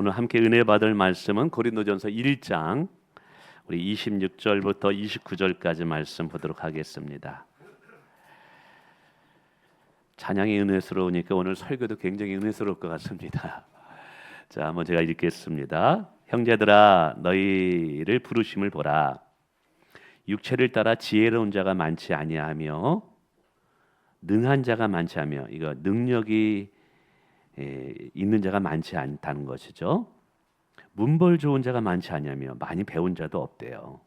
오늘 함께 은혜 받을 말씀은 고린도전서 1장 우리 26절부터 29절까지 말씀 보도록 하겠습니다. 찬양이 은혜스러우니까 오늘 설교도 굉장히 은혜스러울 것 같습니다. 자, 한번 제가 읽겠습니다. 형제들아, 너희를 부르심을 보라. 육체를 따라 지혜로운 자가 많지 아니하며 능한 자가 많지 않으며, 이거 능력이 있는 자가 많지 않다는 것이죠. 문벌 좋은 자가 많지 않냐며 많이 배운 자도 없대요.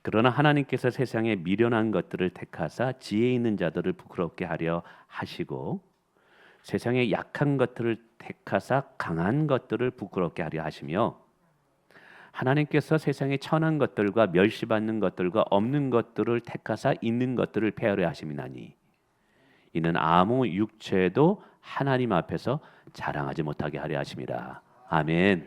그러나 하나님께서 세상에 미련한 것들을 택하사 지혜 있는 자들을 부끄럽게 하려 하시고, 세상에 약한 것들을 택하사 강한 것들을 부끄럽게 하려 하시며, 하나님께서 세상에 천한 것들과 멸시받는 것들과 없는 것들을 택하사 있는 것들을 폐하려 하심이나니, 이는 아무 육체도 하나님 앞에서 자랑하지 못하게 하려 하심이라. 아멘.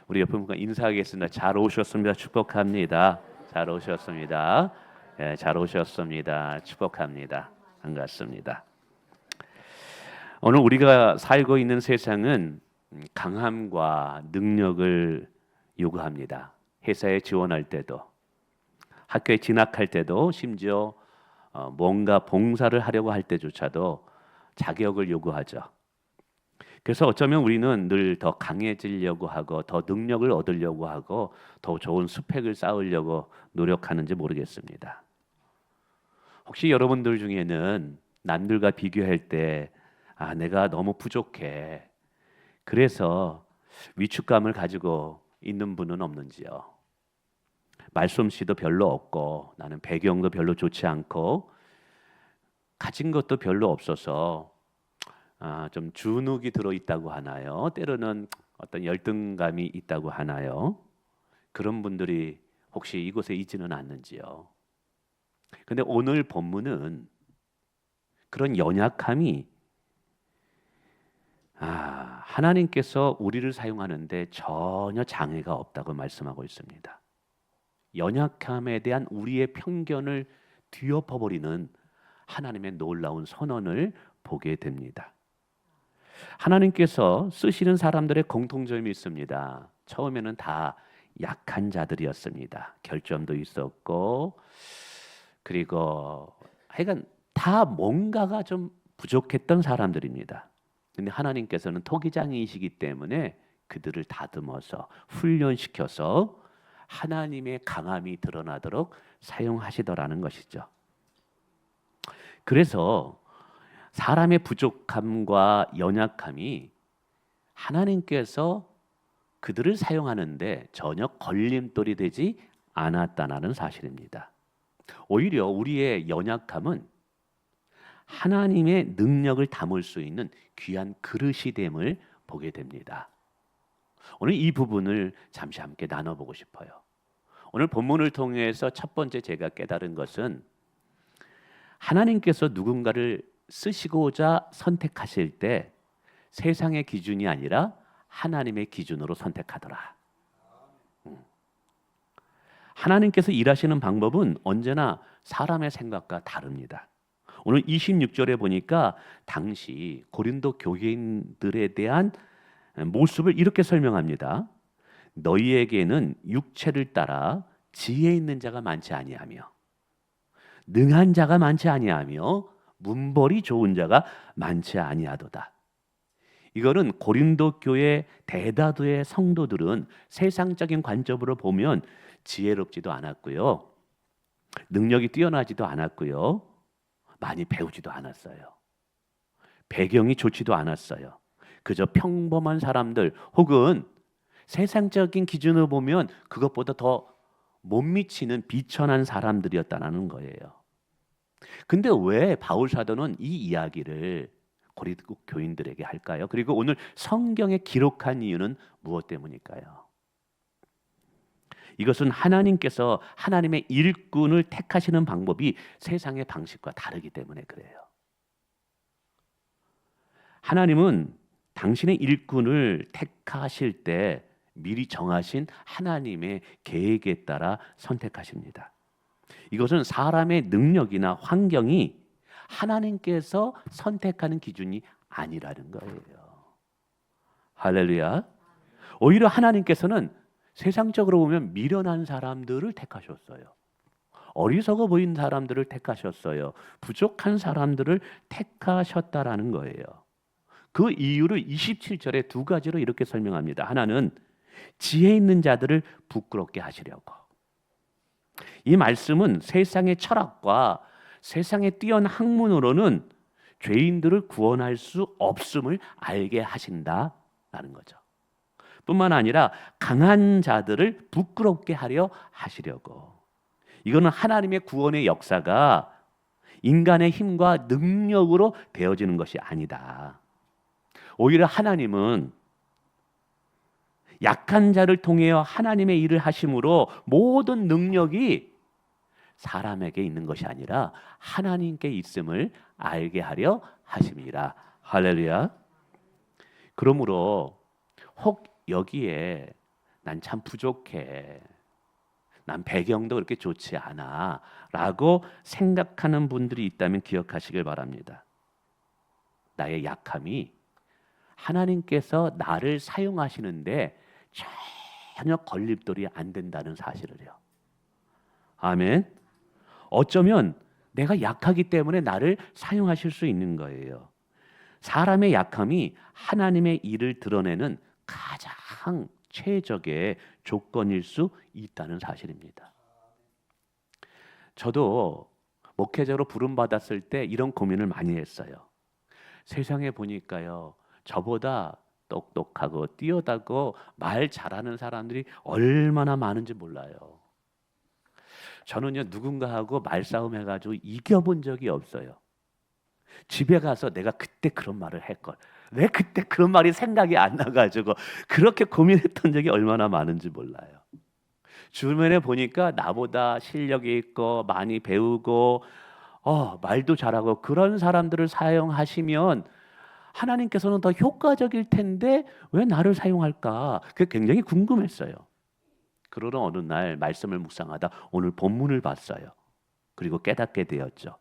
우리 옆에 분과 인사하겠습니다. 잘 오셨습니다. 축복합니다. 잘 오셨습니다. 예, 잘 오셨습니다. 축복합니다. 반갑습니다. 오늘 우리가 살고 있는 세상은 강함과 능력을 요구합니다. 회사에 지원할 때도, 학교에 진학할 때도, 심지어 뭔가 봉사를 하려고 할 때조차도 자격을 요구하죠. 그래서 어쩌면 우리는 늘 더 강해지려고 하고 더 능력을 얻으려고 하고 더 좋은 스펙을 쌓으려고 노력하는지 모르겠습니다. 혹시 여러분들 중에는 남들과 비교할 때 내가 너무 부족해, 그래서 위축감을 가지고 있는 분은 없는지요? 말솜씨도 별로 없고 나는 배경도 별로 좋지 않고 가진 것도 별로 없어서 좀 주눅이 들어있다고 하나요? 때로는 어떤 열등감이 있다고 하나요? 그런 분들이 혹시 이곳에 있지는 않는지요? 근데 오늘 본문은 그런 연약함이 하나님께서 우리를 사용하는데 전혀 장애가 없다고 말씀하고 있습니다. 연약함에 대한 우리의 편견을 뒤엎어버리는 하나님의 놀라운 선언을 보게 됩니다. 하나님께서 쓰시는 사람들의 공통점이 있습니다. 처음에는 다 약한 자들이었습니다. 결점도 있었고, 그리고 하여간 다 뭔가가 좀 부족했던 사람들입니다. 근데 하나님께서는 토기장이시기 때문에 그들을 다듬어서 훈련시켜서 하나님의 강함이 드러나도록 사용하시더라는 것이죠. 그래서 사람의 부족함과 연약함이 하나님께서 그들을 사용하는데 전혀 걸림돌이 되지 않았다는 사실입니다. 오히려 우리의 연약함은 하나님의 능력을 담을 수 있는 귀한 그릇이 됨을 보게 됩니다. 오늘 이 부분을 잠시 함께 나눠보고 싶어요. 오늘 본문을 통해서 첫 번째 제가 깨달은 것은 하나님께서 누군가를 쓰시고자 선택하실 때 세상의 기준이 아니라 하나님의 기준으로 선택하더라. 하나님께서 일하시는 방법은 언제나 사람의 생각과 다릅니다. 오늘 26절에 보니까 당시 고린도 교인들에 대한 모습을 이렇게 설명합니다. 너희에게는 육체를 따라 지혜 있는 자가 많지 아니하며 능한 자가 많지 아니하며 문벌이 좋은 자가 많지 아니하도다. 이거는 고린도 교회 대다수의 성도들은 세상적인 관점으로 보면 지혜롭지도 않았고요, 능력이 뛰어나지도 않았고요, 많이 배우지도 않았어요. 배경이 좋지도 않았어요. 그저 평범한 사람들, 혹은 세상적인 기준으로 보면 그것보다 더 못 미치는 비천한 사람들이었다는 거예요. 근데 왜 바울 사도는 이 이야기를 고린도 교인들에게 할까요? 그리고 오늘 성경에 기록한 이유는 무엇 때문일까요? 이것은 하나님께서 하나님의 일꾼을 택하시는 방법이 세상의 방식과 다르기 때문에 그래요. 하나님은 당신의 일꾼을 택하실 때 미리 정하신 하나님의 계획에 따라 선택하십니다. 이것은 사람의 능력이나 환경이 하나님께서 선택하는 기준이 아니라는 거예요. 할렐루야. 오히려 하나님께서는 세상적으로 보면 미련한 사람들을 택하셨어요. 어리석어 보이는 사람들을 택하셨어요. 부족한 사람들을 택하셨다라는 거예요. 그 이유를 27절에 두 가지로 이렇게 설명합니다. 하나는 지혜 있는 자들을 부끄럽게 하시려고. 이 말씀은 세상의 철학과 세상의 뛰어난 학문으로는 죄인들을 구원할 수 없음을 알게 하신다라는 거죠. 뿐만 아니라 강한 자들을 부끄럽게 하려 하시려고. 이거는 하나님의 구원의 역사가 인간의 힘과 능력으로 되어지는 것이 아니다. 오히려 하나님은 약한 자를 통해 하나님의 일을 하심으로 모든 능력이 사람에게 있는 것이 아니라 하나님께 있음을 알게 하려 하심이라. 할렐루야. 그러므로 혹 여기에 난 참 부족해, 난 배경도 그렇게 좋지 않아 라고 생각하는 분들이 있다면 기억하시길 바랍니다. 나의 약함이 하나님께서 나를 사용하시는데 전혀 걸림돌이 안 된다는 사실을요. 아멘. 어쩌면 내가 약하기 때문에 나를 사용하실 수 있는 거예요. 사람의 약함이 하나님의 일을 드러내는 가장 최적의 조건일 수 있다는 사실입니다. 저도 목회자로 부름받았을 때 이런 고민을 많이 했어요. 세상에 보니까요, 저보다 똑똑하고 뛰어나고 말 잘하는 사람들이 얼마나 많은지 몰라요. 저는요, 누군가하고 말싸움 해가지고 이겨본 적이 없어요. 집에 가서 내가 그때 그런 말을 했걸, 왜 그때 그런 말이 생각이 안 나가지고 그렇게 고민했던 적이 얼마나 많은지 몰라요. 주변에 보니까 나보다 실력이 있고 많이 배우고 말도 잘하고 그런 사람들을 사용하시면 하나님께서는 더 효과적일 텐데 왜 나를 사용할까? 그게 굉장히 궁금했어요. 그러던 어느 날 말씀을 묵상하다 오늘 본문을 봤어요. 그리고 깨닫게 되었죠.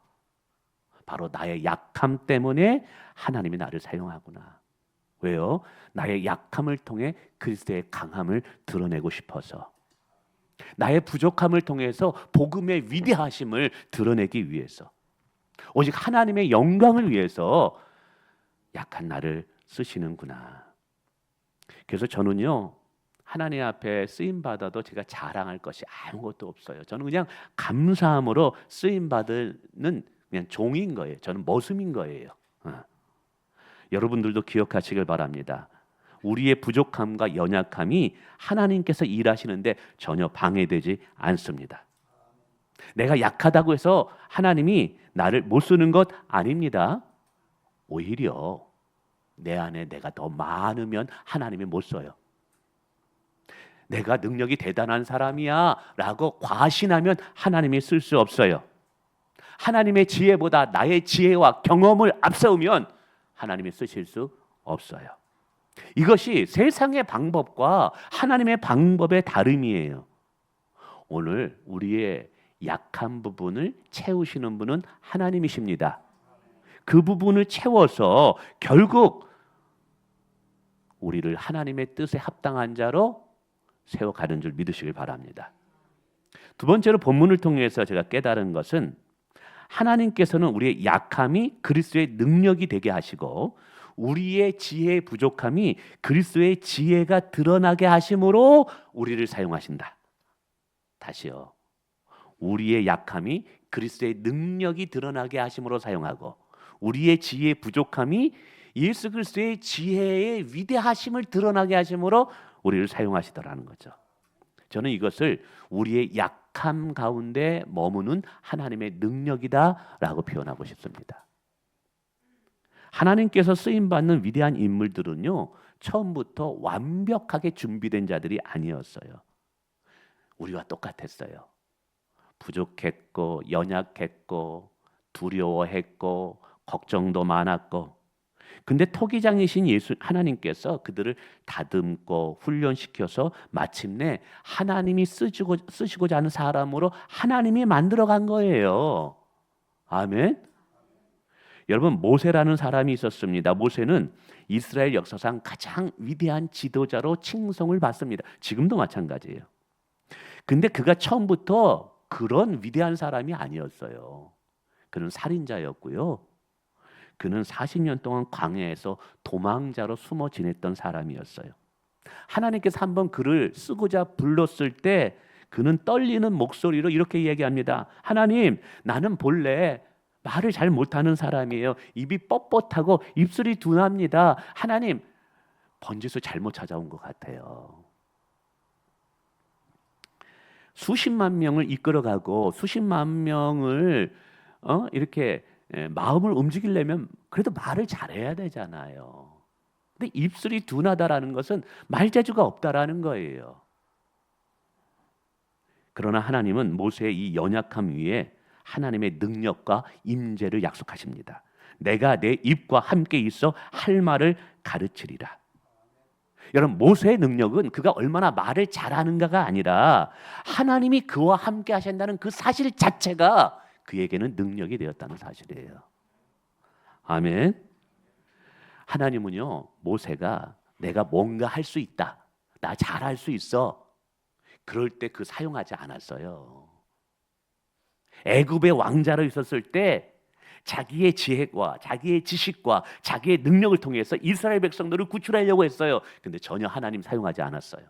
바로 나의 약함 때문에 하나님이 나를 사용하구나. 왜요? 나의 약함을 통해 그리스도의 강함을 드러내고 싶어서, 나의 부족함을 통해서 복음의 위대하심을 드러내기 위해서, 오직 하나님의 영광을 위해서 약한 나를 쓰시는구나. 그래서 저는요, 하나님 앞에 쓰임 받아도 제가 자랑할 것이 아무것도 없어요. 저는 그냥 감사함으로 쓰임 받는 그냥 종인 거예요. 저는 머슴인 거예요. 여러분들도 기억하시길 바랍니다. 우리의 부족함과 연약함이 하나님께서 일하시는데 전혀 방해되지 않습니다. 내가 약하다고 해서 하나님이 나를 못 쓰는 것 아닙니다. 오히려 내 안에 내가 더 많으면 하나님이 못 써요. 내가 능력이 대단한 사람이야 라고 과신하면 하나님이 쓸 수 없어요. 하나님의 지혜보다 나의 지혜와 경험을 앞세우면 하나님이 쓰실 수 없어요. 이것이 세상의 방법과 하나님의 방법의 다름이에요. 오늘 우리의 약한 부분을 채우시는 분은 하나님이십니다. 그 부분을 채워서 결국 우리를 하나님의 뜻에 합당한 자로 세워가는 줄 믿으시길 바랍니다. 두 번째로 본문을 통해서 제가 깨달은 것은 하나님께서는 우리의 약함이 그리스도의 능력이 되게 하시고 우리의 지혜의 부족함이 그리스도의 지혜가 드러나게 하심으로 우리를 사용하신다. 다시요. 우리의 약함이 그리스도의 능력이 드러나게 하심으로 사용하고 우리의 지혜의 부족함이 예수 그리스도의 지혜의 위대하심을 드러나게 하심으로 우리를 사용하시더라는 거죠. 저는 이것을 우리의 약함 가운데 머무는 하나님의 능력이다라고 표현하고 싶습니다. 하나님께서 쓰임받는 위대한 인물들은요, 처음부터 완벽하게 준비된 자들이 아니었어요. 우리와 똑같았어요. 부족했고 연약했고 두려워했고 걱정도 많았고, 근데 토기장이신 예수 하나님께서 그들을 다듬고 훈련시켜서 마침내 하나님이 쓰시고자 하는 사람으로 하나님이 만들어간 거예요. 아멘. 여러분, 모세라는 사람이 있었습니다. 모세는 이스라엘 역사상 가장 위대한 지도자로 칭송을 받습니다. 지금도 마찬가지예요. 근데 그가 처음부터 그런 위대한 사람이 아니었어요. 그는 살인자였고요. 그는 40년 동안 광야에서 도망자로 숨어 지냈던 사람이었어요. 하나님께서 한번 그를 쓰고자 불렀을 때 그는 떨리는 목소리로 이렇게 얘기합니다. 하나님, 나는 본래 말을 잘 못하는 사람이에요. 입이 뻣뻣하고 입술이 둔합니다. 하나님, 번지수 잘못 찾아온 것 같아요. 수십만 명을 이끌어가고 수십만 명을 이렇게 마음을 움직이려면 그래도 말을 잘해야 되잖아요. 근데 입술이 둔하다라는 것은 말재주가 없다라는 거예요. 그러나 하나님은 모세의 이 연약함 위에 하나님의 능력과 임재를 약속하십니다. 내가 내 입과 함께 있어 할 말을 가르치리라. 여러분, 모세의 능력은 그가 얼마나 말을 잘하는가가 아니라 하나님이 그와 함께 하신다는 그 사실 자체가 그에게는 능력이 되었다는 사실이에요. 아멘. 하나님은요, 모세가 내가 뭔가 할 수 있다, 나 잘할 수 있어, 그럴 때 그 사용하지 않았어요. 애굽의 왕자로 있었을 때 자기의 지혜와 자기의 지식과 자기의 능력을 통해서 이스라엘 백성들을 구출하려고 했어요. 근데 전혀 하나님 사용하지 않았어요.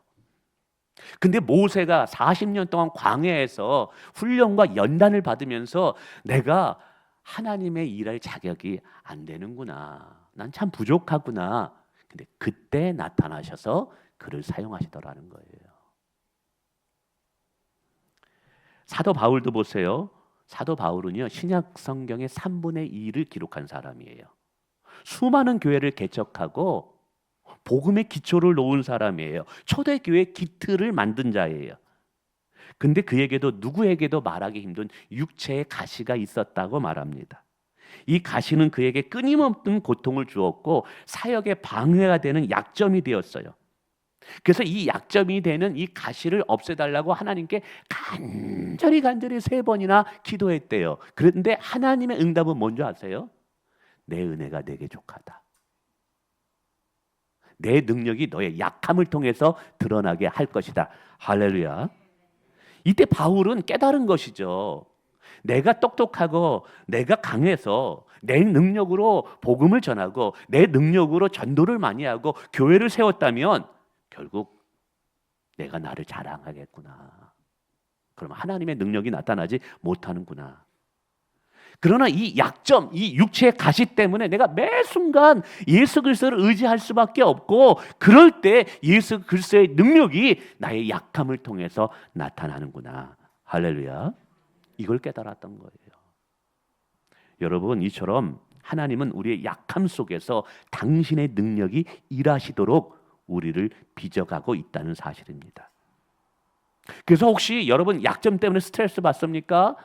근데 모세가 40년 동안 광야에서 훈련과 연단을 받으면서 내가 하나님의 일할 자격이 안 되는구나, 난 참 부족하구나. 근데 그때 나타나셔서 그를 사용하시더라는 거예요. 사도 바울도 보세요. 사도 바울은요, 신약 성경의 3분의 2를 기록한 사람이에요. 수많은 교회를 개척하고 복음의 기초를 놓은 사람이에요. 초대교회 기틀을 만든 자예요. 근데 그에게도 누구에게도 말하기 힘든 육체의 가시가 있었다고 말합니다. 이 가시는 그에게 끊임없는 고통을 주었고 사역의 방해가 되는 약점이 되었어요. 그래서 이 약점이 되는 이 가시를 없애달라고 하나님께 간절히 3번이나 기도했대요. 그런데 하나님의 응답은 뭔지 아세요? 내 은혜가 내게 족하다. 내 능력이 너의 약함을 통해서 드러나게 할 것이다. 할렐루야. 이때 바울은 깨달은 것이죠. 내가 똑똑하고 내가 강해서 내 능력으로 복음을 전하고 내 능력으로 전도를 많이 하고 교회를 세웠다면 결국 내가 나를 자랑하겠구나. 그럼 하나님의 능력이 나타나지 못하는구나. 그러나 이 약점, 이 육체의 가시 때문에 내가 매 순간 예수 그리스도를 의지할 수밖에 없고, 그럴 때 예수 그리스도의 능력이 나의 약함을 통해서 나타나는구나. 할렐루야. 이걸 깨달았던 거예요. 여러분, 이처럼 하나님은 우리의 약함 속에서 당신의 능력이 일하시도록 우리를 빚어가고 있다는 사실입니다. 그래서 혹시 여러분 약점 때문에 스트레스 받습니까?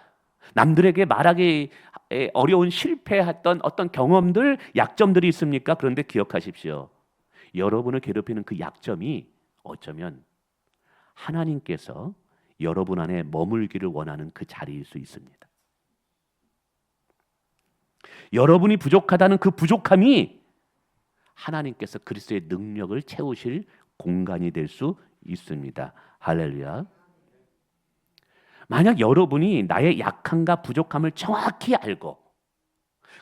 남들에게 말하기 어려운 실패했던 어떤 경험들, 약점들이 있습니까? 그런데 기억하십시오. 여러분을 괴롭히는 그 약점이 어쩌면 하나님께서 여러분 안에 머물기를 원하는 그 자리일 수 있습니다. 여러분이 부족하다는 그 부족함이 하나님께서 그리스도의 능력을 채우실 공간이 될 수 있습니다. 할렐루야. 만약 여러분이 나의 약함과 부족함을 정확히 알고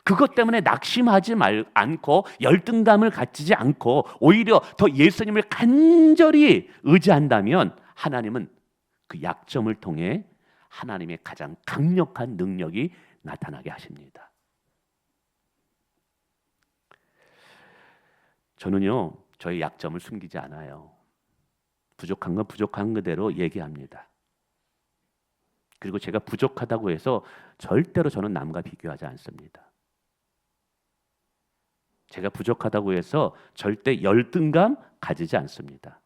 그것 때문에 낙심하지 않고 열등감을 가지지 않고 오히려 더 예수님을 간절히 의지한다면 하나님은 그 약점을 통해 하나님의 가장 강력한 능력이 나타나게 하십니다. 저는요, 저의 약점을 숨기지 않아요. 부족한 건 부족한 그대로 얘기합니다. 그리고 제가 부족하다고 해서 절대로 저는 남과 비교하지 않습니다. 제가 부족하다고 해서 절대 열등감 가지지 않습니다.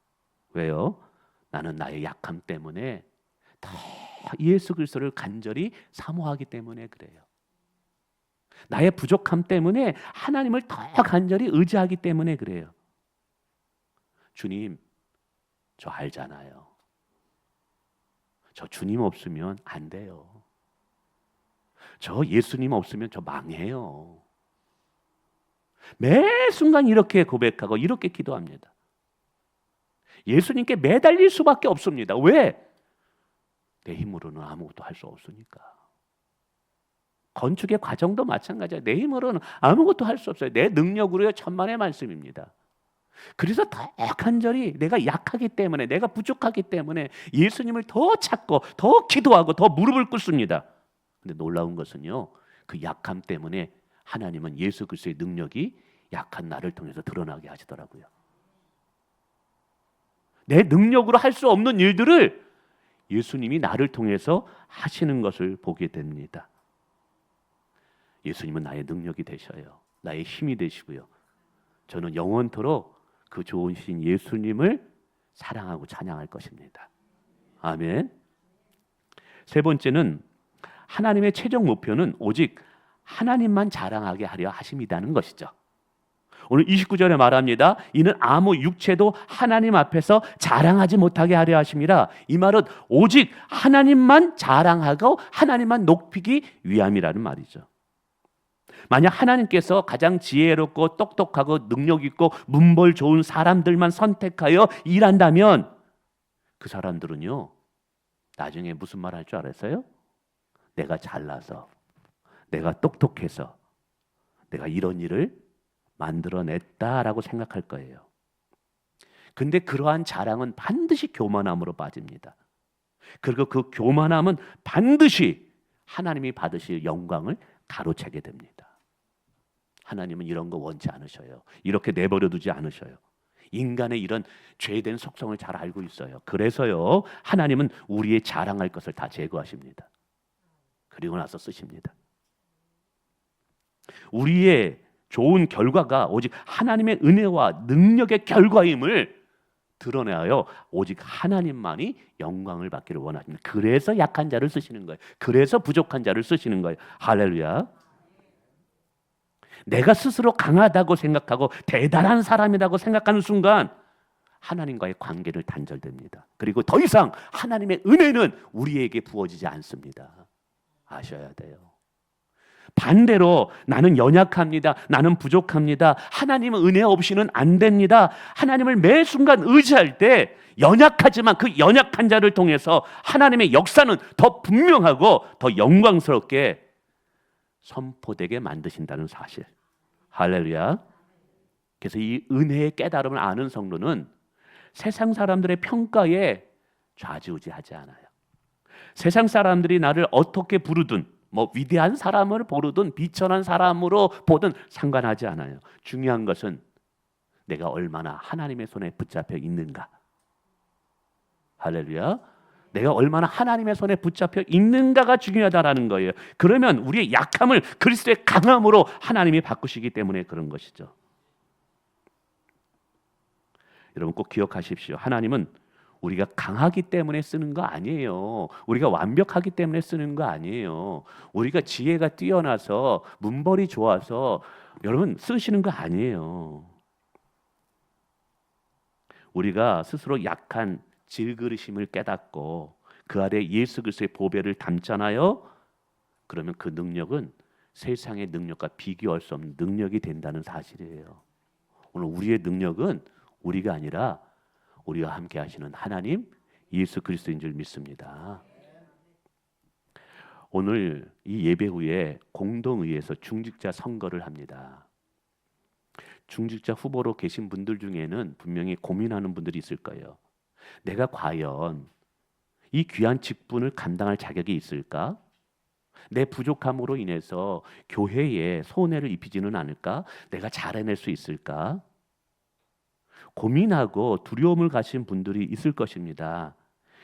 왜요? 나는 나의 약함 때문에 더 예수 그리스도를 간절히 사모하기 때문에 그래요. 나의 부족함 때문에 하나님을 더 간절히 의지하기 때문에 그래요. 주님, 저 알잖아요. 저 주님 없으면 안 돼요. 저 예수님 없으면 저 망해요. 매 순간 이렇게 고백하고 이렇게 기도합니다. 예수님께 매달릴 수밖에 없습니다. 왜? 내 힘으로는 아무것도 할 수 없으니까. 건축의 과정도 마찬가지야. 내 힘으로는 아무것도 할 수 없어요. 내 능력으로요. 천만의 말씀입니다. 그래서 더 간절히 내가 약하기 때문에, 내가 부족하기 때문에 예수님을 더 찾고 더 기도하고 더 무릎을 꿇습니다. 근데 놀라운 것은요, 그 약함 때문에 하나님은 예수 그리스도의 능력이 약한 나를 통해서 드러나게 하시더라고요. 내 능력으로 할 수 없는 일들을 예수님이 나를 통해서 하시는 것을 보게 됩니다. 예수님은 나의 능력이 되셔요. 나의 힘이 되시고요. 저는 영원토록 그 좋으신 예수님을 사랑하고 찬양할 것입니다. 아멘. 세 번째는 하나님의 최종 목표는 오직 하나님만 자랑하게 하려 하심이라는 것이죠. 오늘 29절에 말합니다. 이는 아무 육체도 하나님 앞에서 자랑하지 못하게 하려 하심이라. 이 말은 오직 하나님만 자랑하고 하나님만 높이기 위함이라는 말이죠. 만약 하나님께서 가장 지혜롭고 똑똑하고 능력 있고 문벌 좋은 사람들만 선택하여 일한다면 그 사람들은요, 나중에 무슨 말 할 줄 알았어요? 내가 잘나서, 내가 똑똑해서 내가 이런 일을 만들어냈다라고 생각할 거예요. 근데 그러한 자랑은 반드시 교만함으로 빠집니다. 그리고 그 교만함은 반드시 하나님이 받으실 영광을 가로채게 됩니다. 하나님은 이런 거 원치 않으셔요. 이렇게 내버려 두지 않으셔요. 인간의 이런 죄된 속성을 잘 알고 있어요. 그래서요, 하나님은 우리의 자랑할 것을 다 제거하십니다. 그리고 나서 쓰십니다. 우리의 좋은 결과가 오직 하나님의 은혜와 능력의 결과임을 드러내어 오직 하나님만이 영광을 받기를 원하십니다. 그래서 약한 자를 쓰시는 거예요. 그래서 부족한 자를 쓰시는 거예요. 할렐루야. 내가 스스로 강하다고 생각하고 대단한 사람이라고 생각하는 순간 하나님과의 관계를 단절됩니다. 그리고 더 이상 하나님의 은혜는 우리에게 부어지지 않습니다. 아셔야 돼요. 반대로 나는 연약합니다. 나는 부족합니다. 하나님은 은혜 없이는 안 됩니다. 하나님을 매 순간 의지할 때 연약하지만 그 연약한 자를 통해서 하나님의 역사는 더 분명하고 더 영광스럽게 선포되게 만드신다는 사실. 할렐루야. 그래서 이 은혜의 깨달음을 아는 성도는 세상 사람들의 평가에 좌지우지하지 않아요. 세상 사람들이 나를 어떻게 부르든 위대한 사람을 부르든 비천한 사람으로 보든 상관하지 않아요. 중요한 것은 내가 얼마나 하나님의 손에 붙잡혀 있는가. 할렐루야. 내가 얼마나 하나님의 손에 붙잡혀 있는가가 중요하다라는 거예요. 그러면 우리의 약함을 그리스도의 강함으로 하나님이 바꾸시기 때문에 그런 것이죠. 여러분 꼭 기억하십시오. 하나님은 우리가 강하기 때문에 쓰는 거 아니에요. 우리가 완벽하기 때문에 쓰는 거 아니에요. 우리가 지혜가 뛰어나서 문벌이 좋아서 여러분 쓰시는 거 아니에요. 우리가 스스로 약한 질그릇임을 깨닫고 그 아래 예수 그리스도의 보배를 담잖아요. 그러면 그 능력은 세상의 능력과 비교할 수 없는 능력이 된다는 사실이에요. 오늘 우리의 능력은 우리가 아니라 우리와 함께 하시는 하나님 예수 그리스도인 줄 믿습니다. 오늘 이 예배 후에 공동의회에서 중직자 선거를 합니다. 중직자 후보로 계신 분들 중에는 분명히 고민하는 분들이 있을 거예요. 내가 과연 이 귀한 직분을 감당할 자격이 있을까? 내 부족함으로 인해서 교회에 손해를 입히지는 않을까? 내가 잘 해낼 수 있을까? 고민하고 두려움을 가진 분들이 있을 것입니다.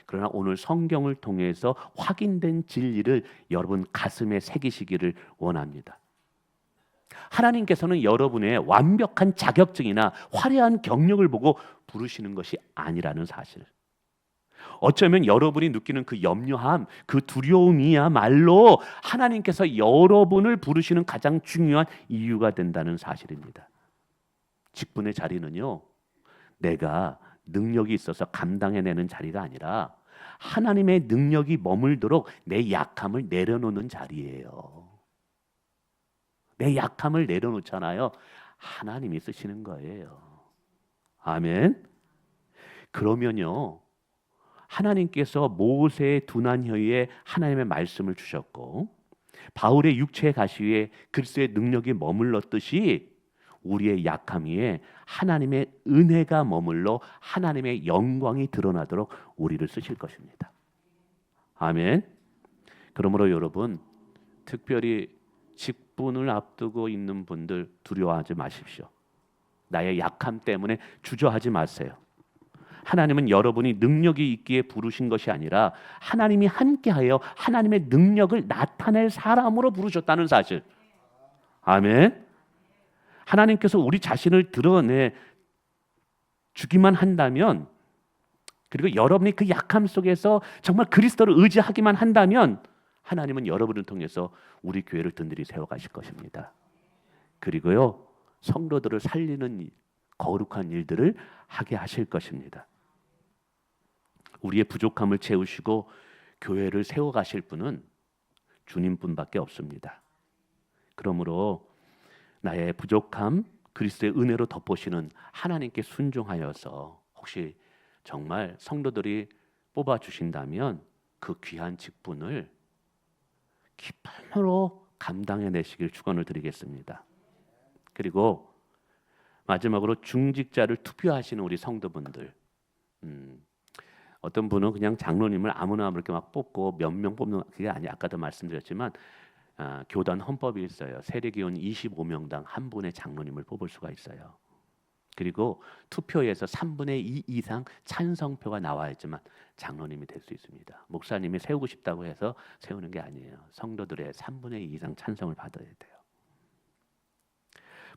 그러나 오늘 성경을 통해서 확인된 진리를 여러분 가슴에 새기시기를 원합니다. 하나님께서는 여러분의 완벽한 자격증이나 화려한 경력을 보고 부르시는 것이 아니라는 사실. 어쩌면 여러분이 느끼는 그 염려함, 그 두려움이야말로 하나님께서 여러분을 부르시는 가장 중요한 이유가 된다는 사실입니다. 직분의 자리는요, 내가 능력이 있어서 감당해내는 자리가 아니라 하나님의 능력이 머물도록 내 약함을 내려놓는 자리예요. 내 약함을 내려놓잖아요. 하나님이 쓰시는 거예요. 아멘. 그러면요, 하나님께서 모세의 두난혀에 하나님의 말씀을 주셨고 바울의 육체의 가시에 그리스도의 능력이 머물렀듯이 우리의 약함 위에 하나님의 은혜가 머물러 하나님의 영광이 드러나도록 우리를 쓰실 것입니다. 아멘. 그러므로 여러분, 특별히 직분을 앞두고 있는 분들 두려워하지 마십시오. 나의 약함 때문에 주저하지 마세요. 하나님은 여러분이 능력이 있기에 부르신 것이 아니라 하나님이 함께하여 하나님의 능력을 나타낼 사람으로 부르셨다는 사실. 아멘. 하나님께서 우리 자신을 드러내 주기만 한다면, 그리고 여러분이 그 약함 속에서 정말 그리스도를 의지하기만 한다면 하나님은 여러분을 통해서 우리 교회를 든든히 세워가실 것입니다. 그리고요, 성도들을 살리는 거룩한 일들을 하게 하실 것입니다. 우리의 부족함을 채우시고 교회를 세워가실 분은 주님뿐밖에 없습니다. 그러므로 나의 부족함 그리스도의 은혜로 덮으시는 하나님께 순종하여서 혹시 정말 성도들이 뽑아주신다면 그 귀한 직분을 기쁨으로 감당해내시길 축원을 드리겠습니다. 그리고 마지막으로 중직자를 투표하시는 우리 성도분들, 어떤 분은 그냥 장로님을 아무나 그렇게 막 뽑고 몇 명 뽑는 그게 아니에요. 아까도 말씀드렸지만 교단 헌법이 있어요. 세례교원 25명당 한 분의 장로님을 뽑을 수가 있어요. 그리고 투표에서 3분의 2 이상 찬성표가 나와야지만 장로님이 될 수 있습니다. 목사님이 세우고 싶다고 해서 세우는 게 아니에요. 성도들의 3분의 2 이상 찬성을 받아야 돼요.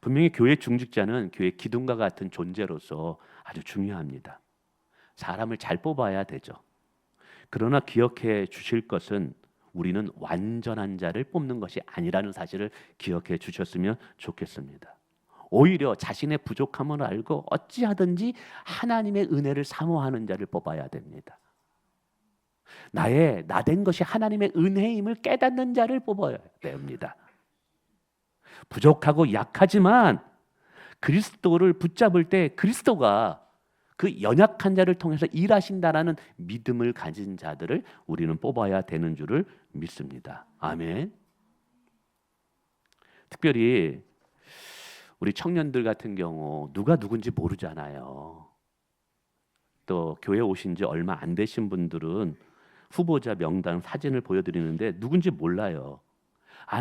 분명히 교회 중직자는 교회 기둥과 같은 존재로서 아주 중요합니다. 사람을 잘 뽑아야 되죠. 그러나 기억해 주실 것은 우리는 완전한 자를 뽑는 것이 아니라는 사실을 기억해 주셨으면 좋겠습니다. 오히려 자신의 부족함을 알고 어찌하든지 하나님의 은혜를 사모하는 자를 뽑아야 됩니다. 나의 나된 것이 하나님의 은혜임을 깨닫는 자를 뽑아야 됩니다. 부족하고 약하지만 그리스도를 붙잡을 때 그리스도가 그 연약한 자를 통해서 일하신다라는 믿음을 가진 자들을 우리는 뽑아야 되는 줄을 믿습니다. 아멘. 특별히 우리 청년들 같은 경우 누가 누군지 모르잖아요. 또 교회 오신 지 얼마 안 되신 분들은 후보자 명단 사진을 보여드리는데 누군지 몰라요.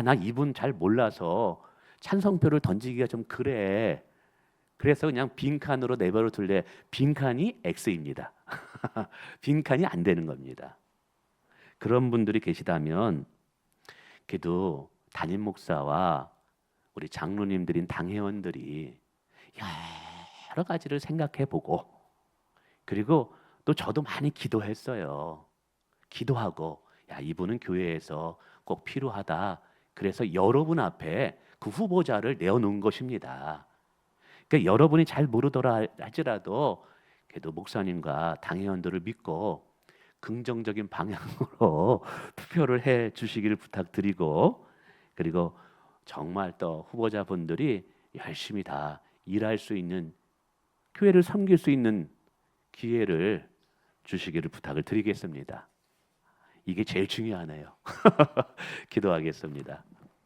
나 이분 잘 몰라서 찬성표를 던지기가 좀 그래. 그래서 그냥 빈칸으로 내버려 둘래. 빈칸이 X입니다. 빈칸이 안 되는 겁니다. 그런 분들이 계시다면 그래도 담임 목사와 우리 장로님들인 당회원들이 여러 가지를 생각해보고, 그리고 또 저도 많이 기도했어요. 기도하고 이분은 교회에서 꼭 필요하다. 그래서 여러분 앞에 그 후보자를 내어놓은 것입니다. 그러니까 여러분이 잘 모르더라 할지라도 그래도 목사님과 당회원들을 믿고 긍정적인 방향으로 투표를 해 주시기를 부탁드리고, 그리고 정말 또 후보자분들이 열심히 다 일할 수 있는, 교회를 섬길 수 있는 기회를 주시기를 부탁을 드리겠습니다. 이게 제일 중요하네요. 기도하겠습니다.